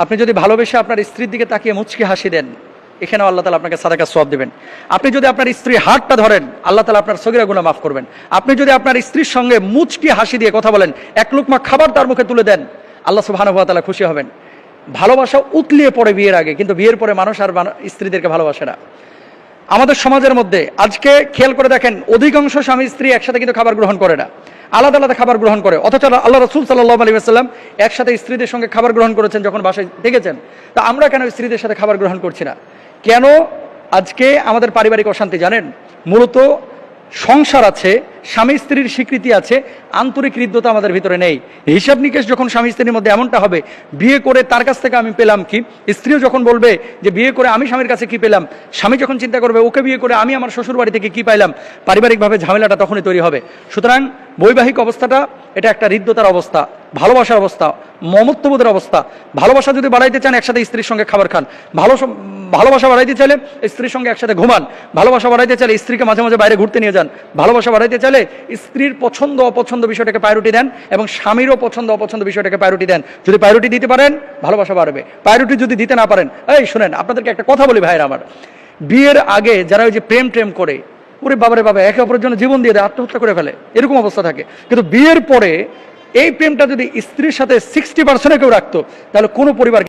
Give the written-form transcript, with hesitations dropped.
আপনি যদি ভালোবেসে আপনার স্ত্রীর দিকে তাকিয়ে মুচকি হাসি দেন, এখানেও আল্লাহ তাআলা আপনাকে সাদাকা সওয়াব দিবেন। আপনি যদি আপনার স্ত্রীর হাতটা ধরেন, আল্লাহ তাআলা আপনার সগীরা গুনাহ মাফ করবেন। আপনি যদি আপনার স্ত্রীর সঙ্গে মুচকি হাসি দিয়ে কথা বলেন, এক লুকমা খাবার তার মুখে তুলে দেন, আল্লাহ সুবহানাহু ওয়া তাআলা খুশি হবেন। ভালোবাসা উতলিয়ে পড়ে বিয়ের আগে, কিন্তু বিয়ের পরে মানুষ আর স্ত্রীদেরকে ভালোবাসে না। আমাদের সমাজের মধ্যে আজকে খেয়াল করে দেখেন, অধিকাংশ স্বামী স্ত্রী একসাথে কিন্তু খাবার গ্রহণ করে না, আলাদা আলাদা খাবার গ্রহণ করে। অথচ আল্লাহ রাসূল সাল্লাল্লাহু আলাইহি ওয়াসাল্লাম একসাথে স্ত্রীদের সঙ্গে খাবার গ্রহণ করেছেন যখন বাসায় দেখেছেন। তা আমরা কেন স্ত্রীদের সাথে খাবার গ্রহণ করছি না? কেন আজকে আমাদের পারিবারিক অশান্তি জানেন? মূলত সংসার আছে, স্বামী স্ত্রীর স্বীকৃতি আছে, আন্তরিক হৃদ্যতা আমাদের ভিতরে নেই। হিসাব নিকেশ যখন স্বামী স্ত্রীর মধ্যে এমনটা হবে, বিয়ে করে তার কাছ থেকে আমি পেলাম কি, স্ত্রীও যখন বলবে যে বিয়ে করে আমি স্বামীর কাছে কি পেলাম, স্বামী যখন চিন্তা করবে ওকে বিয়ে করে আমি আমার শ্বশুর বাড়ি থেকে কি পাইলাম, পারিবারিকভাবে ঝামেলাটা তখনই তৈরি হবে। সুতরাং বৈবাহিক অবস্থাটা এটা একটা হৃদ্যতার অবস্থা, ভালোবাসার অবস্থা, মমত্ববোধের অবস্থা। ভালোবাসা যদি বাড়াইতে চান, একসাথে স্ত্রীর সঙ্গে খাবার খান। ভালোবাসা বাড়াইতে চাইলে স্ত্রীর সঙ্গে একসাথে ঘুমান। ভালোবাসা বাড়াইতে চাইলে স্ত্রীকে মাঝে মাঝে বাইরে ঘুরতে নিয়ে যান। ভালোবাসা বাড়াইতে চাইলে স্ত্রীর পছন্দ অপছন্দ বিষয়টাকে প্রায়োরিটি দেন, এবং স্বামীরও পছন্দ অপছন্দ বিষয়টাকে প্রায়োরিটি দেন। যদি প্রায়োরিটি দিতে পারেন, ভালোবাসা বাড়বে। প্রায়োরিটি যদি দিতে না পারেন, এই শুনেন, আপনাদেরকে একটা কথা বলি ভাইয়েরা আমার, বিয়ের আগে যারা ওই যে প্রেম করে, ওরে বাবারে বাবা, একে অপরের জন্য জীবন দিয়ে দেয়, আত্মহত্যা করে ফেলে, এরকম অবস্থা থাকে। কিন্তু বিয়ের পরে এই প্রেমটা যদি স্ত্রীর সাথে 60% কেউ রাখতো, তাহলে কোনো পরিবার